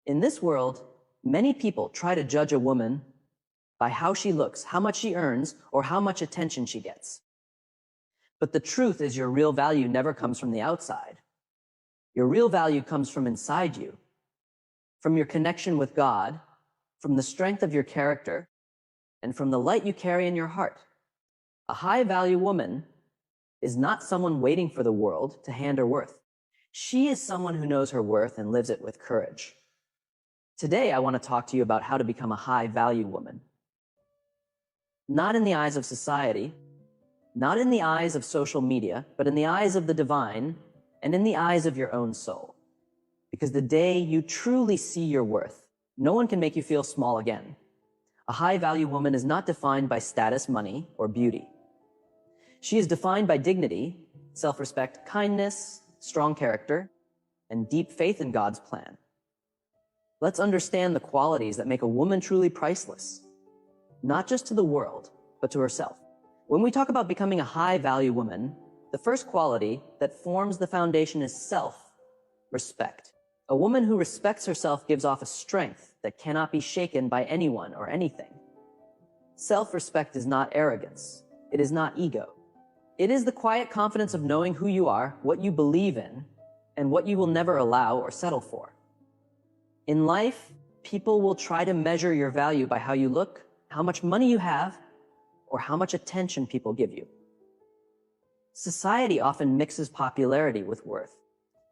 In this world, many people try to judge a woman by how she looks, how much she earns, or how much attention she gets. But the truth is your real value never comes from the outside. Your real value comes from inside you, from your connection with God, from the strength of your character, and from the light you carry in your heart. A high-value woman is not someone waiting for the world to hand her worth. She is someone who knows her worth and lives it with courage. Today, I want to talk to you about how to become a high-value woman. Not in the eyes of society, not in the eyes of social media, but in the eyes of the divine and in the eyes of your own soul. Because the day you truly see your worth, no one can make you feel small again. A high-value woman is not defined by status, money, or beauty. She is defined by dignity, self-respect, kindness, strong character, and deep faith in God's plan. Let's understand the qualities that make a woman truly priceless, not just to the world, but to herself. When we talk about becoming a high-value woman, the first quality that forms the foundation is self-respect. A woman who respects herself gives off a strength that cannot be shaken by anyone or anything. Self-respect is not arrogance. It is not ego. It is the quiet confidence of knowing who you are, what you believe in, and what you will never allow or settle for. In life, people will try to measure your value by how you look, how much money you have, or how much attention people give you. Society often mixes popularity with worth.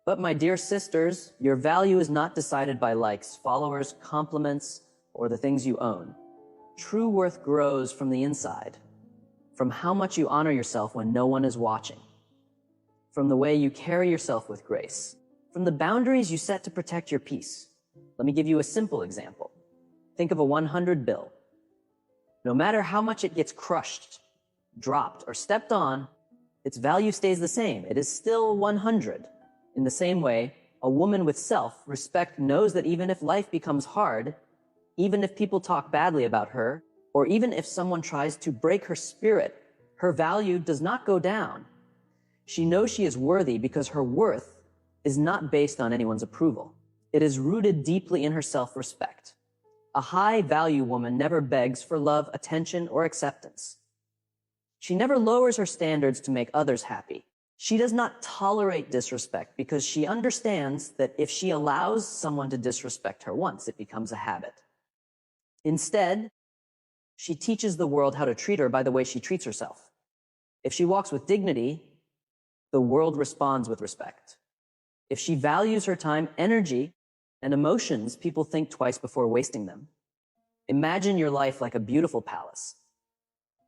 But my dear sisters, your value is not decided by likes, followers, compliments, or the things you own. True worth grows from the inside, from how much you honor yourself when no one is watching, from the way you carry yourself with grace, from the boundaries you set to protect your peace. Let me give you a simple example. Think of a 100 bill. No matter how much it gets crushed, dropped, or stepped on, its value stays the same. It is still 100. In the same way, a woman with self-respect knows that even if life becomes hard, even if people talk badly about her, or even if someone tries to break her spirit, her value does not go down. She knows she is worthy because her worth is not based on anyone's approval. It is rooted deeply in her self-respect. A high-value woman never begs for love, attention, or acceptance. She never lowers her standards to make others happy. She does not tolerate disrespect because she understands that if she allows someone to disrespect her once, it becomes a habit. Instead, she teaches the world how to treat her by the way she treats herself. If she walks with dignity, the world responds with respect. If she values her time, energy, and emotions, people think twice before wasting them. Imagine your life like a beautiful palace.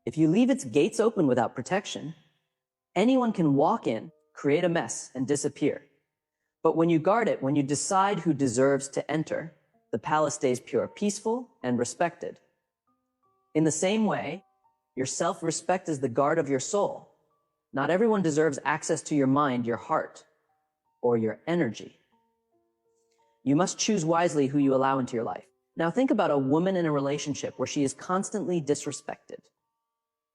If you leave its gates open without protection, anyone can walk in, create a mess, and disappear. But when you guard it, when you decide who deserves to enter, the palace stays pure, peaceful, and respected. In the same way, your self-respect is the guard of your soul. Not everyone deserves access to your mind, your heart, or your energy. You must choose wisely who you allow into your life. Now think about a woman in a relationship where she is constantly disrespected.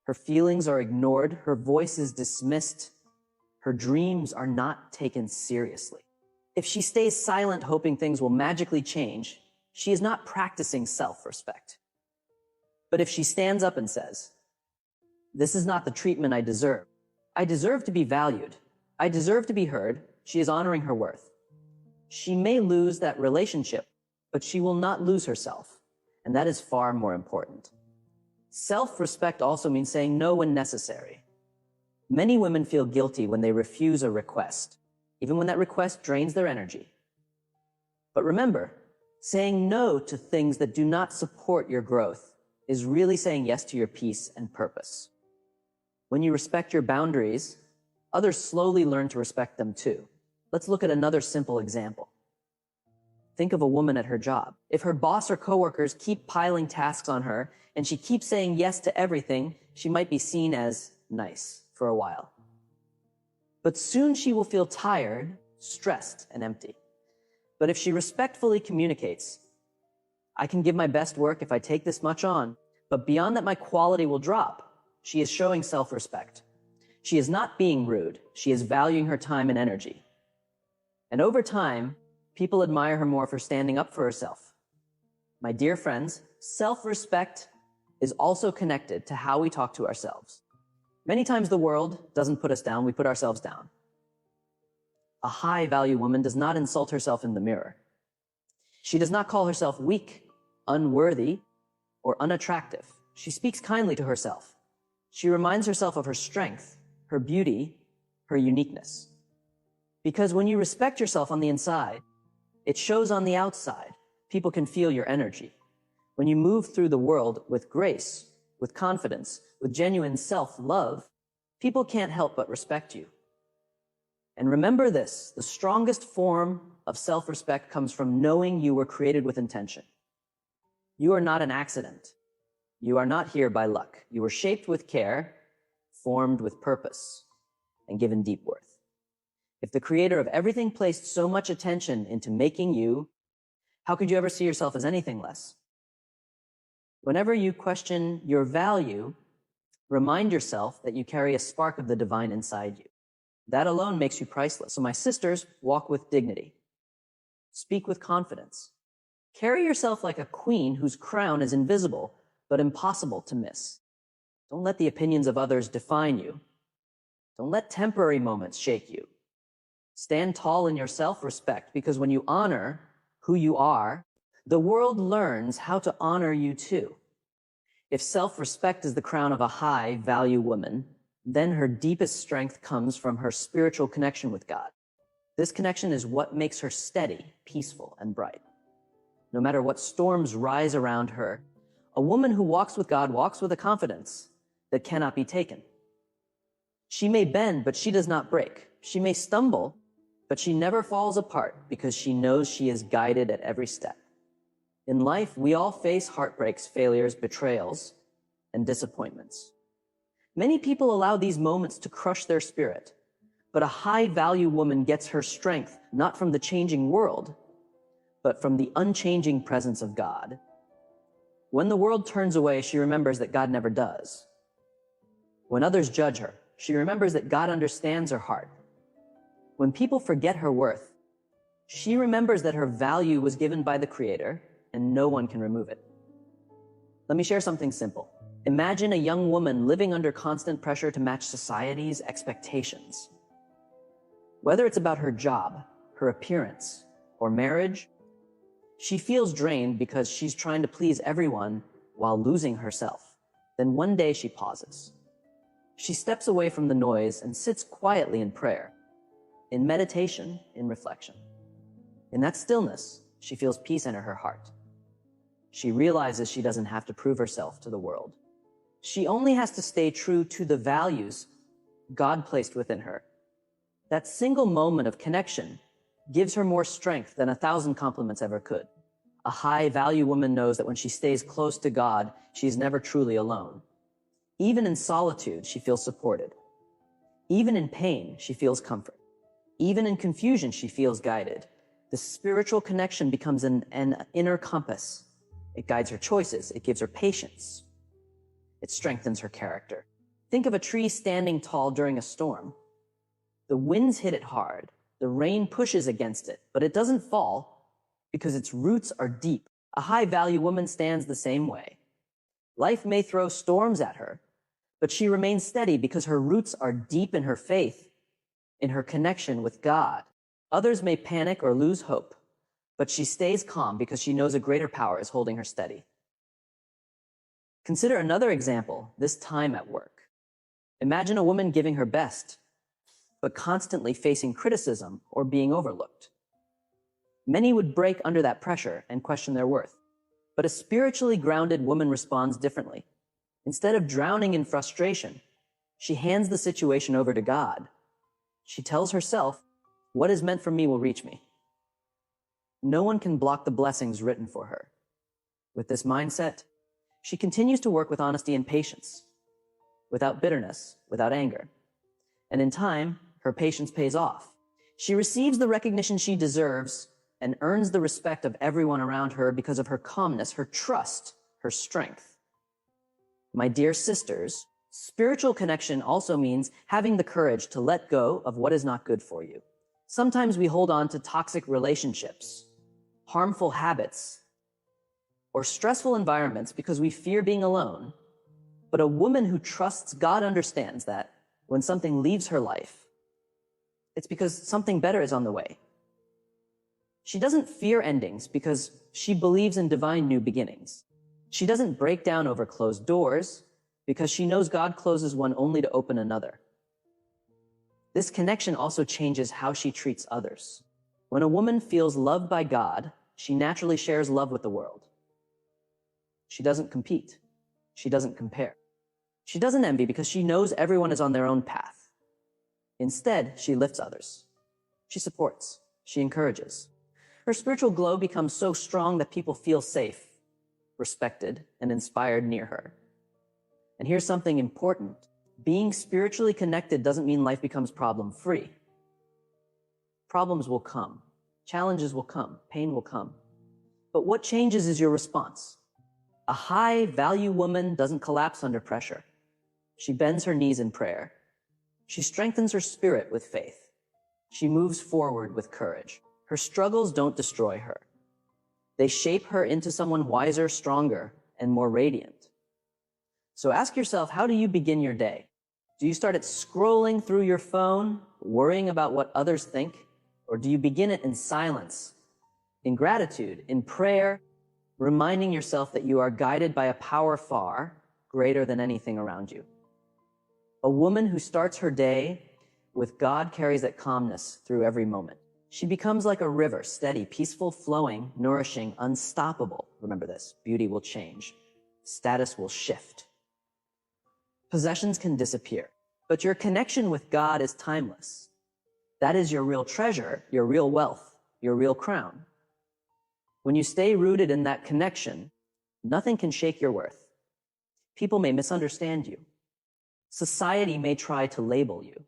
Her feelings are ignored, her voice is dismissed, her dreams are not taken seriously. If she stays silent hoping things will magically change, she is not practicing self-respect. But if she stands up and says, "This is not the treatment I deserve. I deserve to be valued. I deserve to be heard," she is honoring her worth. She may lose that relationship, but she will not lose herself, and that is far more important. Self-respect also means saying no when necessary. Many women feel guilty when they refuse a request, even when that request drains their energy. But remember, saying no to things that do not support your growth is really saying yes to your peace and purpose. When you respect your boundaries, others slowly learn to respect them too. Let's look at another simple example. Think of a woman at her job. If her boss or coworkers keep piling tasks on her and she keeps saying yes to everything, she might be seen as nice for a while. But soon she will feel tired, stressed, and empty. But if she respectfully communicates, "I can give my best work if I take this much on, but beyond that my quality will drop," she is showing self-respect. She is not being rude. She is valuing her time and energy. And over time, People admire her more for standing up for herself. My dear friends, self-respect is also connected to how we talk to ourselves. Many times the world doesn't put us down, we put ourselves down. A high-value woman does not insult herself in the mirror. She does not call herself weak, unworthy, or unattractive. She speaks kindly to herself. She reminds herself of her strength, her beauty, her uniqueness. Because when you respect yourself on the inside, it shows on the outside. People can feel your energy. When you move through the world with grace, with confidence, with genuine self-love, people can't help but respect you. And remember this, the strongest form of self-respect comes from knowing you were created with intention. You are not an accident. You are not here by luck. You were shaped with care, formed with purpose, and given deep worth. If the creator of everything placed so much attention into making you, how could you ever see yourself as anything less? Whenever you question your value, remind yourself that you carry a spark of the divine inside you. That alone makes you priceless. So my sisters, walk with dignity. Speak with confidence. Carry yourself like a queen whose crown is invisible, but impossible to miss. Don't let the opinions of others define you. Don't let temporary moments shake you. Stand tall in your self-respect, because when you honor who you are, the world learns how to honor you too. If self-respect is the crown of a high-value woman, then her deepest strength comes from her spiritual connection with God. This connection is what makes her steady, peaceful, and bright. No matter what storms rise around her, a woman who walks with God walks with a confidence that cannot be taken. She may bend, but she does not break. She may stumble, but she never falls apart because she knows she is guided at every step. In life, we all face heartbreaks, failures, betrayals, and disappointments. Many people allow these moments to crush their spirit, but a high-value woman gets her strength not from the changing world, but from the unchanging presence of God. When the world turns away, she remembers that God never does. When others judge her, she remembers that God understands her heart. When people forget her worth, she remembers that her value was given by the Creator and no one can remove it. Let me share something simple. Imagine a young woman living under constant pressure to match society's expectations. Whether it's about her job, her appearance, or marriage, she feels drained because she's trying to please everyone while losing herself. Then one day she pauses. She steps away from the noise and sits quietly in prayer, in meditation, in reflection. In that stillness, she feels peace enter her heart. She realizes she doesn't have to prove herself to the world. She only has to stay true to the values God placed within her. That single moment of connection gives her more strength than 1,000 compliments ever could. A high-value woman knows that when she stays close to God, she is never truly alone. Even in solitude, she feels supported. Even in pain, she feels comfort. Even in confusion, she feels guided. The spiritual connection becomes an inner compass. It guides her choices. It gives her patience. It strengthens her character. Think of a tree standing tall during a storm. The winds hit it hard. The rain pushes against it, but it doesn't fall because its roots are deep. A high-value woman stands the same way. Life may throw storms at her, but she remains steady because her roots are deep in her faith, in her connection with God. Others may panic or lose hope, but she stays calm because she knows a greater power is holding her steady. Consider another example, this time at work. Imagine a woman giving her best, but constantly facing criticism or being overlooked. Many would break under that pressure and question their worth. But a spiritually grounded woman responds differently. Instead of drowning in frustration, she hands the situation over to God. She tells herself, what is meant for me will reach me. No one can block the blessings written for her. With this mindset, she continues to work with honesty and patience, without bitterness, without anger. And in time, her patience pays off. She receives the recognition she deserves and earns the respect of everyone around her because of her calmness, her trust, her strength. My dear sisters, spiritual connection also means having the courage to let go of what is not good for you. Sometimes we hold on to toxic relationships, harmful habits, or stressful environments because we fear being alone. But a woman who trusts God understands that when something leaves her life, it's because something better is on the way. She doesn't fear endings because she believes in divine new beginnings. She doesn't break down over closed doors because she knows God closes one only to open another. This connection also changes how she treats others. When a woman feels loved by God, she naturally shares love with the world. She doesn't compete. She doesn't compare. She doesn't envy because she knows everyone is on their own path. Instead, she lifts others. She supports. She encourages. Her spiritual glow becomes so strong that people feel safe, respected, and inspired near her. And here's something important. Being spiritually connected doesn't mean life becomes problem-free. Problems will come. Challenges will come. Pain will come. But what changes is your response. A high-value woman doesn't collapse under pressure. She bends her knees in prayer. She strengthens her spirit with faith. She moves forward with courage. Her struggles don't destroy her. They shape her into someone wiser, stronger, and more radiant. So ask yourself, how do you begin your day? Do you start it scrolling through your phone, worrying about what others think? Or do you begin it in silence, in gratitude, in prayer, reminding yourself that you are guided by a power far greater than anything around you? A woman who starts her day with God carries that calmness through every moment. She becomes like a river, steady, peaceful, flowing, nourishing, unstoppable. Remember this, beauty will change. Status will shift. Possessions can disappear, but your connection with God is timeless. That is your real treasure, your real wealth, your real crown. When you stay rooted in that connection, nothing can shake your worth. People may misunderstand you. Society may try to label you,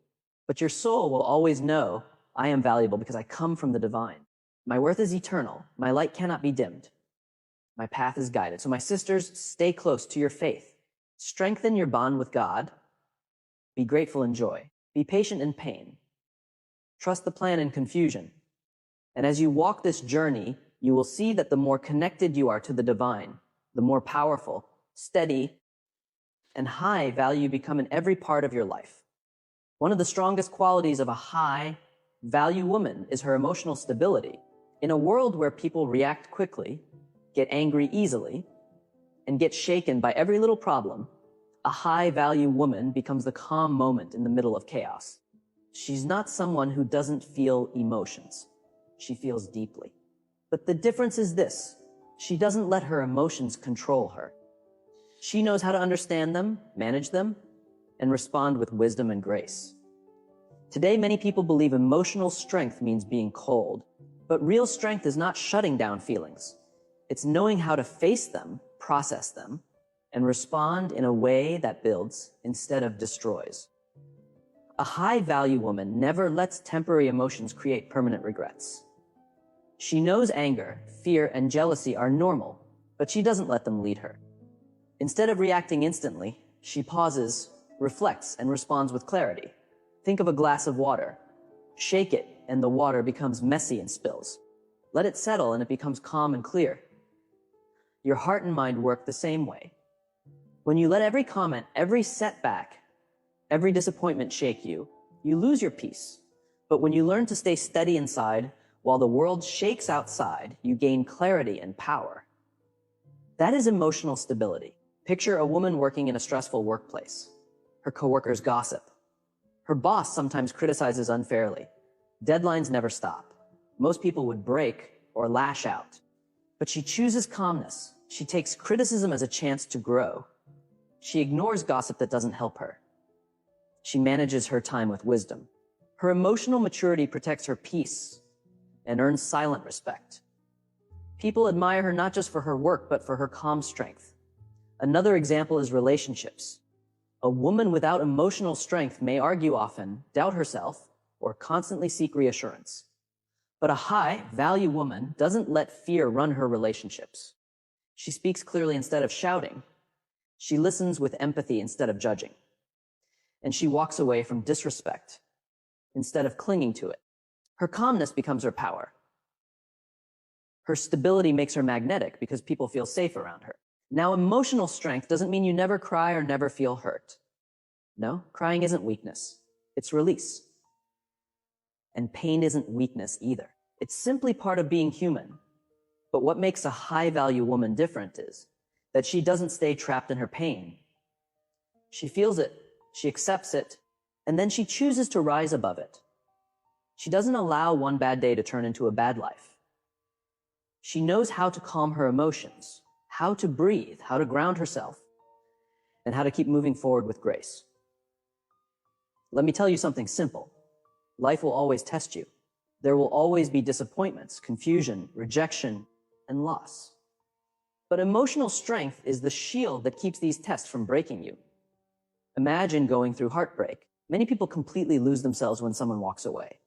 but your soul will always know, I am valuable because I come from the divine. My worth is eternal. My light cannot be dimmed. My path is guided. So my sisters, stay close to your faith. Strengthen your bond with God. Be grateful in joy. Be patient in pain. Trust the plan in confusion. And as you walk this journey, you will see that the more connected you are to the divine, the more powerful, steady, and high value you become in every part of your life. One of the strongest qualities of a high value woman is her emotional stability. In a world where people react quickly, get angry easily, and get shaken by every little problem, a high value woman becomes the calm moment in the middle of chaos. She's not someone who doesn't feel emotions. She feels deeply. But the difference is this: she doesn't let her emotions control her. She knows how to understand them, manage them, and respond with wisdom and grace. Today, many people believe emotional strength means being cold, but real strength is not shutting down feelings. It's knowing how to face them, process them, and respond in a way that builds instead of destroys. A high-value woman never lets temporary emotions create permanent regrets. She knows anger, fear, and jealousy are normal, but she doesn't let them lead her. Instead of reacting instantly, she pauses, reflects, and responds with clarity. Think of a glass of water. Shake it, and the water becomes messy and spills. Let it settle, and it becomes calm and clear. Your heart and mind work the same way. When you let every comment, every setback, every disappointment shake you, you lose your peace. But when you learn to stay steady inside, while the world shakes outside, you gain clarity and power. That is emotional stability. Picture a woman working in a stressful workplace. Her coworkers gossip. Her boss sometimes criticizes unfairly. Deadlines never stop. Most people would break or lash out. But she chooses calmness. She takes criticism as a chance to grow. She ignores gossip that doesn't help her. She manages her time with wisdom. Her emotional maturity protects her peace and earns silent respect. People admire her not just for her work, but for her calm strength. Another example is relationships. A woman without emotional strength may argue often, doubt herself, or constantly seek reassurance. But a high-value woman doesn't let fear run her relationships. She speaks clearly instead of shouting. She listens with empathy instead of judging. And she walks away from disrespect instead of clinging to it. Her calmness becomes her power. Her stability makes her magnetic because people feel safe around her. Now, emotional strength doesn't mean you never cry or never feel hurt. No, crying isn't weakness. It's release. And pain isn't weakness either. It's simply part of being human. But what makes a high-value woman different is that she doesn't stay trapped in her pain. She feels it, she accepts it, and then she chooses to rise above it. She doesn't allow one bad day to turn into a bad life. She knows how to calm her emotions, how to breathe, how to ground herself, and how to keep moving forward with grace. Let me tell you something simple. Life will always test you. There will always be disappointments, confusion, rejection, and loss. But emotional strength is the shield that keeps these tests from breaking you. Imagine going through heartbreak. Many people completely lose themselves when someone walks away.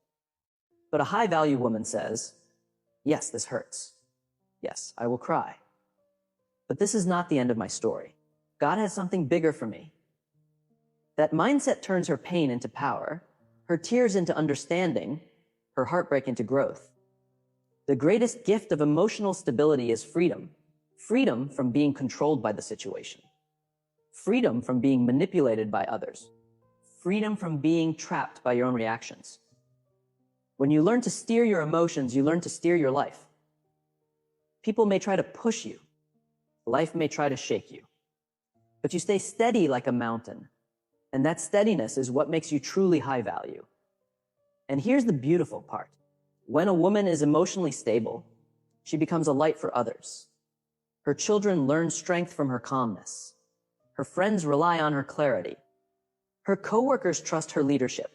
But a high-value woman says, yes, this hurts. Yes, I will cry. But this is not the end of my story. God has something bigger for me. That mindset turns her pain into power, her tears into understanding, her heartbreak into growth. The greatest gift of emotional stability is freedom. Freedom from being controlled by the situation. Freedom from being manipulated by others. Freedom from being trapped by your own reactions. When you learn to steer your emotions, you learn to steer your life. People may try to push you. Life may try to shake you. But you stay steady like a mountain. And that steadiness is what makes you truly high value. And here's the beautiful part. When a woman is emotionally stable, she becomes a light for others. Her children learn strength from her calmness. Her friends rely on her clarity. Her coworkers trust her leadership.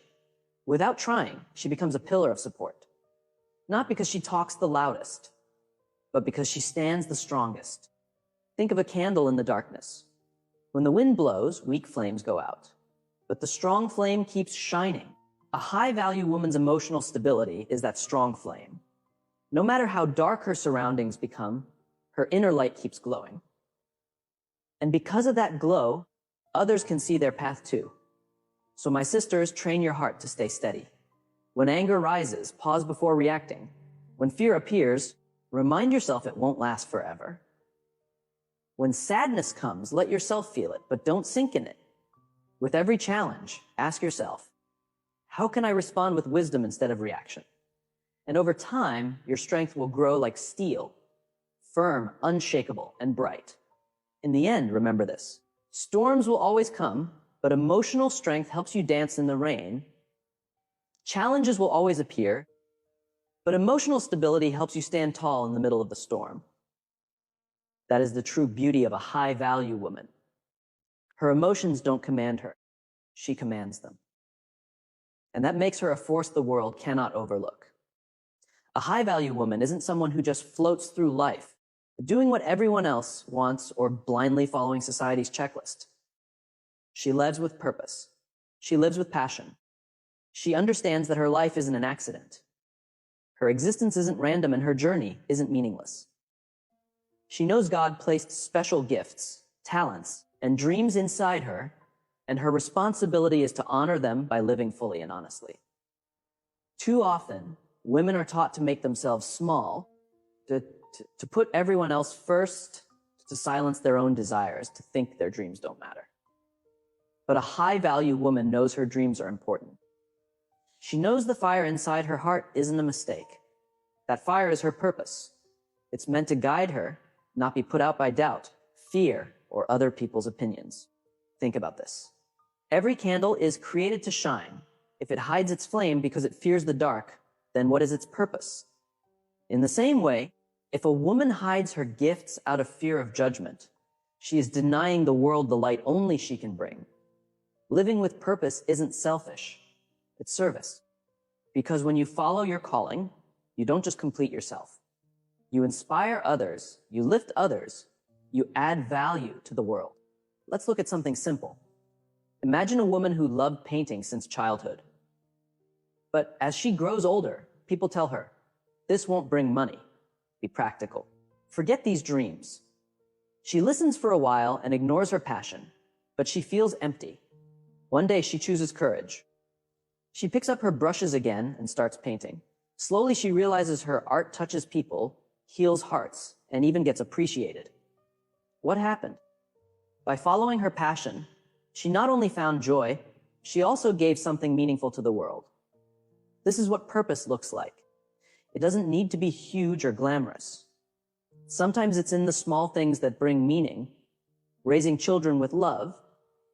Without trying, she becomes a pillar of support. Not because she talks the loudest, but because she stands the strongest. Think of a candle in the darkness. When the wind blows, weak flames go out. But the strong flame keeps shining. A high-value woman's emotional stability is that strong flame. No matter how dark her surroundings become, her inner light keeps glowing. And because of that glow, others can see their path too. So my sisters, train your heart to stay steady. When anger rises, pause before reacting. When fear appears, remind yourself it won't last forever. When sadness comes, let yourself feel it, but don't sink in it. With every challenge, ask yourself, how can I respond with wisdom instead of reaction? And over time, your strength will grow like steel, firm, unshakable, and bright. In the end, remember this. Storms will always come, but emotional strength helps you dance in the rain. Challenges will always appear, but emotional stability helps you stand tall in the middle of the storm. That is the true beauty of a high-value woman. Her emotions don't command her. She commands them. And that makes her a force the world cannot overlook. A high-value woman isn't someone who just floats through life, doing what everyone else wants or blindly following society's checklist. She lives with purpose. She lives with passion. She understands that her life isn't an accident. Her existence isn't random and her journey isn't meaningless. She knows God placed special gifts, talents, and dreams inside her, and her responsibility is to honor them by living fully and honestly. Too often, women are taught to make themselves small, to put everyone else first, to silence their own desires, to think their dreams don't matter. But a high-value woman knows her dreams are important. She knows the fire inside her heart isn't a mistake. That fire is her purpose. It's meant to guide her, not be put out by doubt, fear, or other people's opinions. Think about this. Every candle is created to shine. If it hides its flame because it fears the dark, then what is its purpose? In the same way, if a woman hides her gifts out of fear of judgment, she is denying the world the light only she can bring. Living with purpose isn't selfish, it's service. Because when you follow your calling, you don't just complete yourself. You inspire others, you lift others, you add value to the world. Let's look at something simple. Imagine a woman who loved painting since childhood. But as she grows older, people tell her, this won't bring money. Be practical. Forget these dreams. She listens for a while and ignores her passion, but she feels empty. One day she chooses courage. She picks up her brushes again and starts painting. Slowly, she realizes her art touches people, heals hearts, and even gets appreciated. What happened? By following her passion, she not only found joy, she also gave something meaningful to the world. This is what purpose looks like. It doesn't need to be huge or glamorous. Sometimes it's in the small things that bring meaning: raising children with love,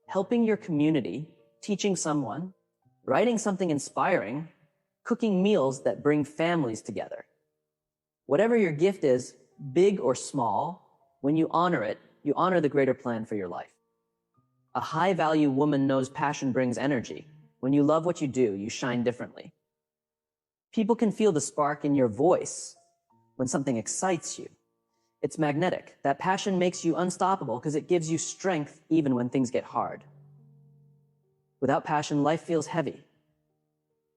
helping your community, teaching someone, writing something inspiring, cooking meals that bring families together. Whatever your gift is, big or small, when you honor it, you honor the greater plan for your life. A high-value woman knows passion brings energy. When you love what you do, you shine differently. People can feel the spark in your voice when something excites you. It's magnetic. That passion makes you unstoppable because it gives you strength even when things get hard. Without passion, life feels heavy.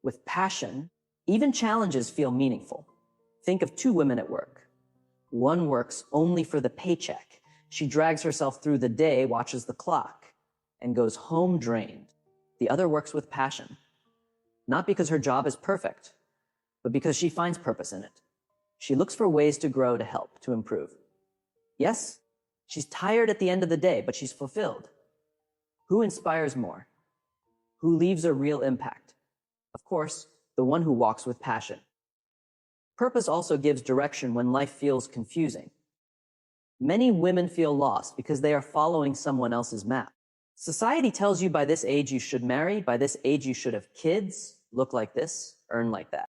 With passion, even challenges feel meaningful. Think of two women at work. One works only for the paycheck. She drags herself through the day, watches the clock, and goes home drained. The other works with passion, not because her job is perfect, but because she finds purpose in it. She looks for ways to grow, to help, to improve. Yes, she's tired at the end of the day, but she's fulfilled. Who inspires more? Who leaves a real impact? Of course, the one who walks with passion. Purpose also gives direction when life feels confusing. Many women feel lost because they are following someone else's map. Society tells you by this age you should marry, by this age you should have kids, look like this, earn like that.